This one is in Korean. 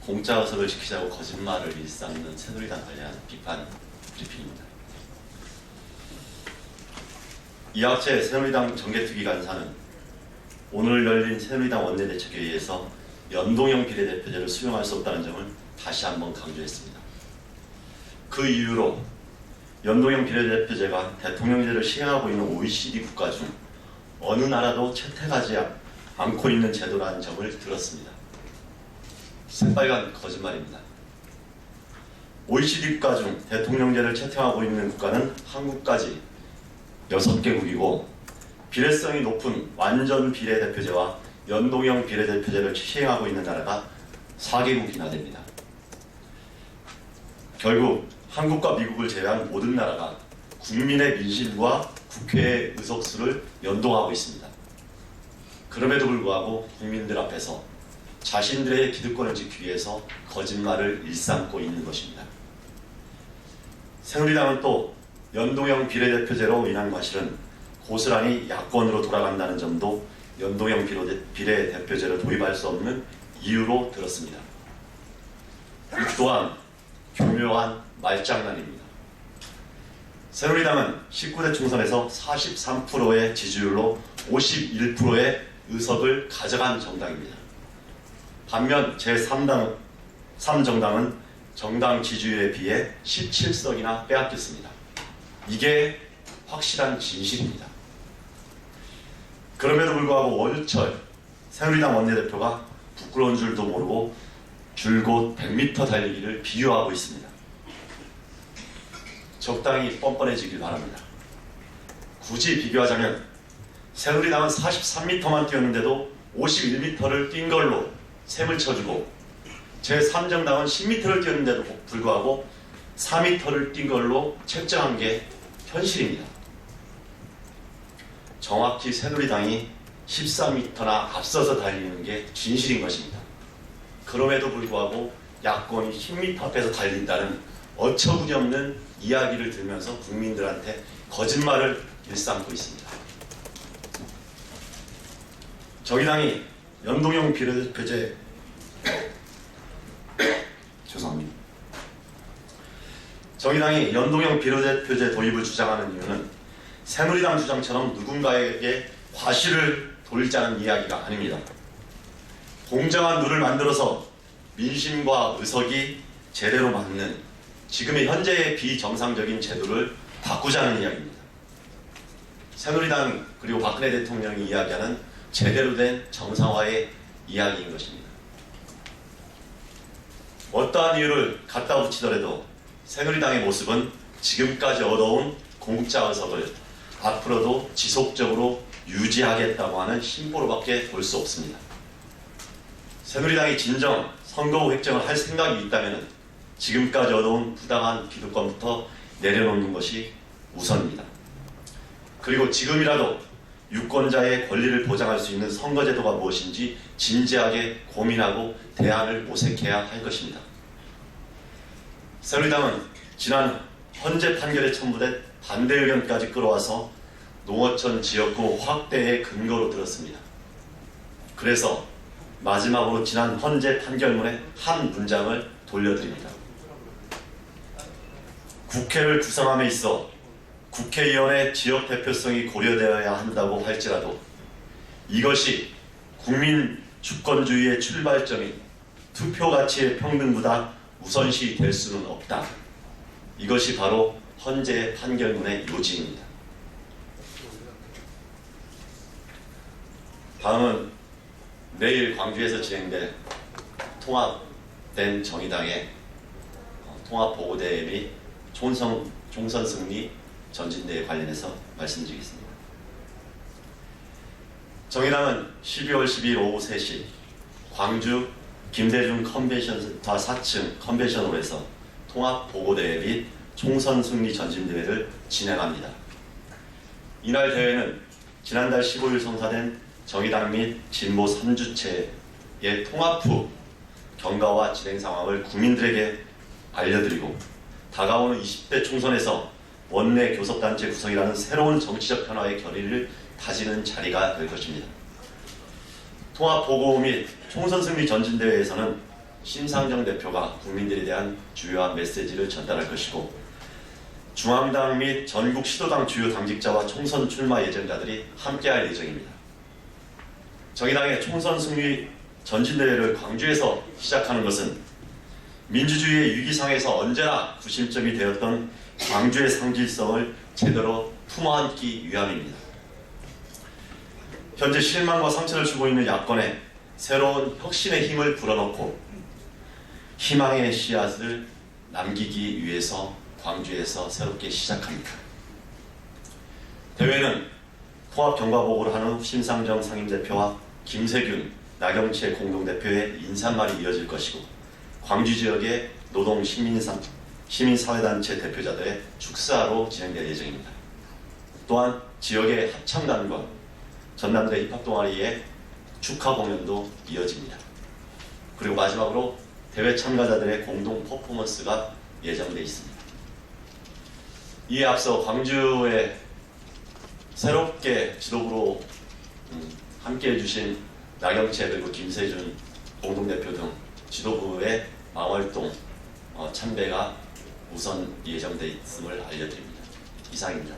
공짜 의석을 지키자고 거짓말을 일삼는 새누리당 관련 비판 브리핑입니다. 이학재 새누리당 정개특위 간사는 오늘 열린 새누리당 원내대책회의에서 연동형 비례대표제를 수용할 수 없다는 점을 다시 한번 강조했습니다. 그 이유로 연동형 비례대표제가 대통령제를 시행하고 있는 OECD 국가 중 어느 나라도 채택하지 않고 있는 제도라는 점을 들었습니다. 새빨간 거짓말입니다. OECD 국가 중 대통령제를 채택하고 있는 국가는 한국까지 6개국이고 비례성이 높은 완전 비례대표제와 연동형 비례대표제를 시행하고 있는 나라가 4개국이나 됩니다. 결국 한국과 미국을 제외한 모든 나라가 국민의 민심과 국회의 의석수를 연동하고 있습니다. 그럼에도 불구하고 국민들 앞에서 자신들의 기득권을 지키기 위해서 거짓말을 일삼고 있는 것입니다. 새누리당은 또 연동형 비례대표제로 인한 과실은 고스란히 야권으로 돌아간다는 점도 연동형 비례대표제를 도입할 수 없는 이유로 들었습니다. 이 또한 교묘한 말장난입니다. 새누리당은 19대 총선에서 43%의 지지율로 51%의 의석을 가져간 정당입니다. 반면 제3정당은 정당 지지율에 비해 17석이나 빼앗겼습니다. 이게 확실한 진실입니다. 그럼에도 불구하고 원유철 새누리당 원내대표가 부끄러운 줄도 모르고 줄곧 100m 달리기를 비유하고 있습니다. 적당히 뻔뻔해지길 바랍니다. 굳이 비교하자면 새누리당은 43m만 뛰었는데도 51m를 뛴 걸로 셈을 쳐주고 제3정당은 10m를 뛰었는데도 불구하고 4m를 뛴 걸로 책정한 게 현실입니다. 정확히 새누리당이 14m나 앞서서 달리는 게 진실인 것입니다. 그럼에도 불구하고 야권이 10m 앞에서 달린다는 어처구니없는 이야기를 들으면서 국민들한테 거짓말을 일삼고 있습니다. 정의당이 연동형 비례대표제 죄송합니다. 정의당이 연동형 비례대표제 도입을 주장하는 이유는 새누리당 주장처럼 누군가에게 과실을 돌리자는 이야기가 아닙니다. 공정한 룰을 만들어서 민심과 의석이 제대로 맞는 지금의 현재의 비정상적인 제도를 바꾸자는 이야기입니다. 새누리당 그리고 박근혜 대통령이 이야기하는 제대로 된 정상화의 이야기인 것입니다. 어떠한 이유를 갖다 붙이더라도 새누리당의 모습은 지금까지 얻어온 공짜 의석을 앞으로도 지속적으로 유지하겠다고 하는 심보로밖에 볼 수 없습니다. 새누리당이 진정 선거 후 획정을 할 생각이 있다면 지금까지 얻어온 부당한 기득권부터 내려놓는 것이 우선입니다. 그리고 지금이라도 유권자의 권리를 보장할 수 있는 선거제도가 무엇인지 진지하게 고민하고 대안을 모색해야 할 것입니다. 새누리당은 지난 헌재 판결에 첨부된 반대 의견까지 끌어와서 농어촌 지역구 확대의 근거로 들었습니다. 그래서 마지막으로 지난 헌재 판결문의 한 문장을 돌려드립니다. 국회를 구성함에 있어 국회의원의 지역 대표성이 고려되어야 한다고 할지라도 이것이 국민 주권주의의 출발점인 투표 가치의 평등보다 우선시 될 수는 없다. 이것이 바로 헌재 판결문의 요지입니다. 다음은 내일 광주에서 진행될 통합된 정의당의 통합보고대회 및 총선 승리 전진대회 관련해서 말씀드리겠습니다. 정의당은 12월 12일 오후 3시 광주 김대중 컨벤션센터 4층 컨벤션홀에서 통합보고대회 및 총선 승리 전진대회를 진행합니다. 이날 대회는 지난달 15일 성사된 정의당 및 진보 3주체의 통합 후 경과와 진행 상황을 국민들에게 알려드리고 다가오는 20대 총선에서 원내 교섭단체 구성이라는 새로운 정치적 변화의 결의를 다지는 자리가 될 것입니다. 통합보고 및 총선 승리 전진대회에서는 심상정 대표가 국민들에 대한 주요한 메시지를 전달할 것이고, 중앙당 및 전국 시도당 주요 당직자와 총선 출마 예정자들이 함께할 예정입니다. 정의당의 총선 승리 전진대회를 광주에서 시작하는 것은 민주주의의 위기상에서 언제나 구심점이 되었던 광주의 상징성을 제대로 품어안기 위함입니다. 현재 실망과 상처를 주고 있는 야권에 새로운 혁신의 힘을 불어넣고 희망의 씨앗을 남기기 위해서 광주에서 새롭게 시작합니다. 대회는 통합경과보고를 한 후 심상정 상임대표와 김세균, 나경채 공동대표의 인사말이 이어질 것이고, 광주 지역의 노동 시민사회단체 대표자들의 축사로 진행될 예정입니다. 또한 지역의 합창단과 전남대 힙합동아리의 축하 공연도 이어집니다. 그리고 마지막으로 대회 참가자들의 공동 퍼포먼스가 예정되어 있습니다. 이에 앞서 광주에 새롭게 지도부로 함께해 주신 나경채 그리고 김세준 공동대표 등 지도부의 망활동 참배가 우선 예정되어 있음을 알려드립니다. 이상입니다.